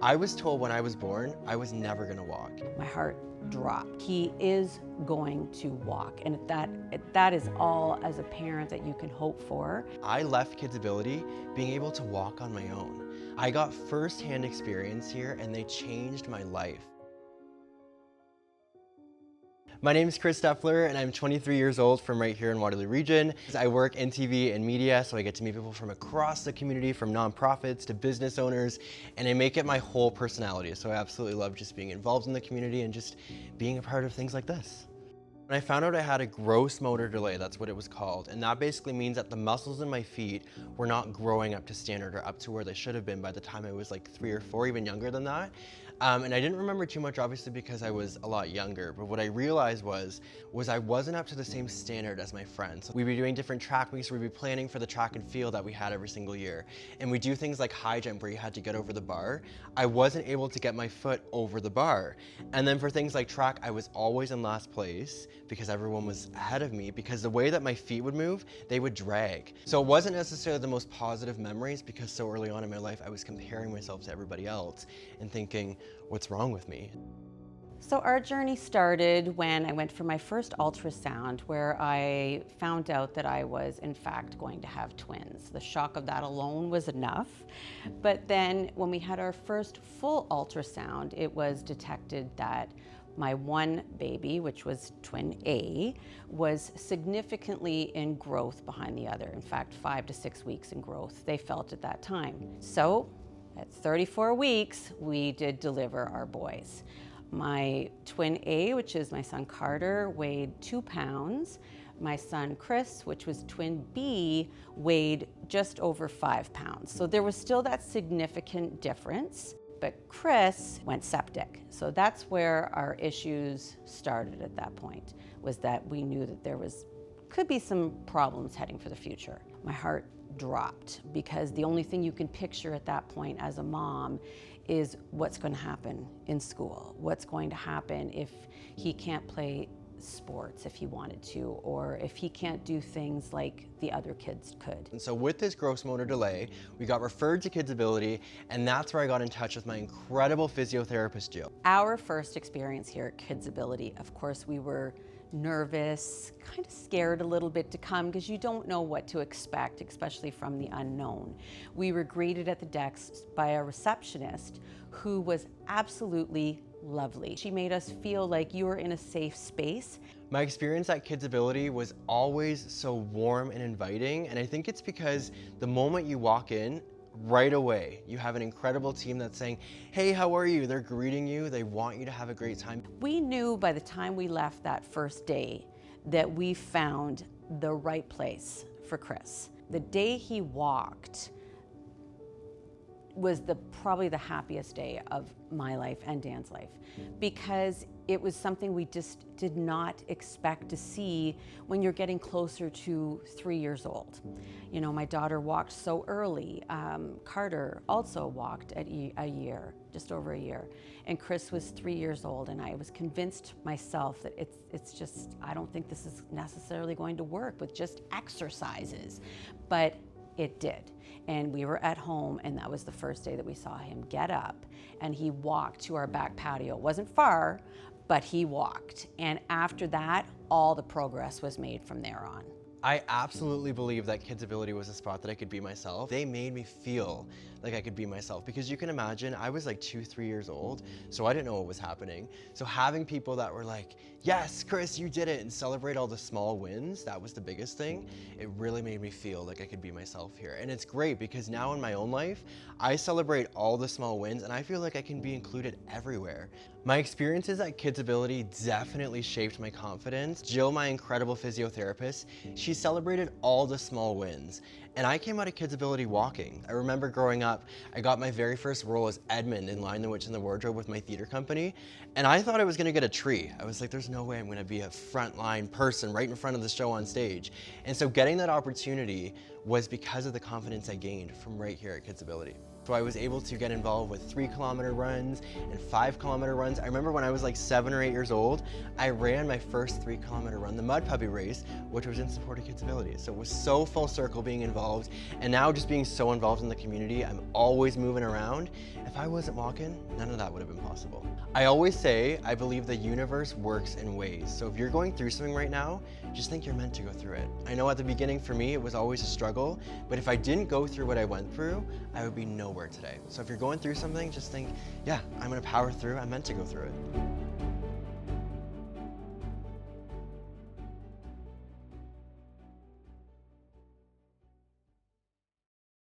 I was told when I was born, I was never gonna walk. My heart dropped. He is going to walk, and that is all as a parent that you can hope for. I left KidsAbility being able to walk on my own. I got firsthand experience here and they changed my life. My name is Chris Steffler and I'm 23 years old from right here in Waterloo Region. I work in TV and media, so I get to meet people from across the community, from nonprofits to business owners, and I make it my whole personality. So I absolutely love just being involved in the community and just being a part of things like this. When I found out I had a gross motor delay, that's what it was called, and that basically means that the muscles in my feet were not growing up to standard or up to where they should have been by the time I was like 3 or 4, even younger than that. And I didn't remember too much, obviously, because I was a lot younger, but what I realized was I wasn't up to the same standard as my friends. We'd be doing different track meets, we'd be planning for the track and field that we had every single year. And we do things like high jump where you had to get over the bar. I wasn't able to get my foot over the bar. And then for things like track, I was always in last place because everyone was ahead of me, because the way that my feet would move, they would drag. So it wasn't necessarily the most positive memories, because so early on in my life, I was comparing myself to everybody else and thinking, what's wrong with me? So our journey started when I went for my first ultrasound, where I found out that I was in fact going to have twins. The shock of that alone was enough. But then when we had our first full ultrasound, it was detected that my one baby, which was twin A, was significantly in growth behind the other. In fact, 5 to 6 weeks in growth, they felt at that time. So at 34 weeks, we did deliver our boys. My twin A, which is my son Carter, weighed 2 pounds. My son Chris, which was twin B, weighed just over 5 pounds. So there was still that significant difference. But Chris went septic. So that's where our issues started at that point, was that we knew that there could be some problems heading for the future. My heart dropped, because the only thing you can picture at that point as a mom is what's going to happen in school, what's going to happen if he can't play sports if he wanted to, or if he can't do things like the other kids could. And so with this gross motor delay, we got referred to KidsAbility, and that's where I got in touch with my incredible physiotherapist, Jill. Our first experience here at KidsAbility, of course, we were nervous, kind of scared a little bit to come, because you don't know what to expect, especially from the unknown. We were greeted at the desk by a receptionist who was absolutely lovely. She made us feel like you were in a safe space. My experience at KidsAbility was always so warm and inviting, and I think it's because the moment you walk in, right away, you have an incredible team that's saying, hey, how are you? They're greeting you, they want you to have a great time. We knew by the time we left that first day that we found the right place for Chris. The day he walked was probably the happiest day of my life and Dan's life, because it was something we just did not expect to see when you're getting closer to 3 years old. You know, my daughter walked so early. Carter also walked at a year, just over a year. And Chris was 3 years old, and I was convinced myself that it's just, I don't think this is necessarily going to work with just exercises. But it did. And we were at home, and that was the first day that we saw him get up, and he walked to our back patio. It wasn't far, but he walked. And after that, all the progress was made from there on. I absolutely believe that KidsAbility was a spot that I could be myself. They made me feel like I could be myself, because you can imagine I was like 2, 3 years old, so I didn't know what was happening. So having people that were like, yes, Chris, you did it, and celebrate all the small wins, that was the biggest thing. It really made me feel like I could be myself here. And it's great, because now in my own life, I celebrate all the small wins, and I feel like I can be included everywhere. My experiences at KidsAbility definitely shaped my confidence. Jill, my incredible physiotherapist, she celebrated all the small wins. And I came out of KidsAbility walking. I remember growing up, I got my very first role as Edmund in Lion, the Witch, and the Wardrobe with my theater company. And I thought I was gonna get a tree. I was like, there's no way I'm gonna be a frontline person right in front of the show on stage. And so getting that opportunity was because of the confidence I gained from right here at KidsAbility. So I was able to get involved with 3-kilometer runs and 5-kilometer runs. I remember when I was like 7 or 8 years old, I ran my first 3-kilometer run, the Mud Puppy Race, which was in support of KidsAbility. So it was so full circle being involved involved. And now just being so involved in the community, I'm always moving around. If I wasn't walking, none of that would have been possible. I always say, I believe the universe works in waves. So if you're going through something right now, just think you're meant to go through it. I know at the beginning for me, it was always a struggle, but if I didn't go through what I went through, I would be nowhere today. So if you're going through something, just think, yeah, I'm gonna power through, I'm meant to go through it.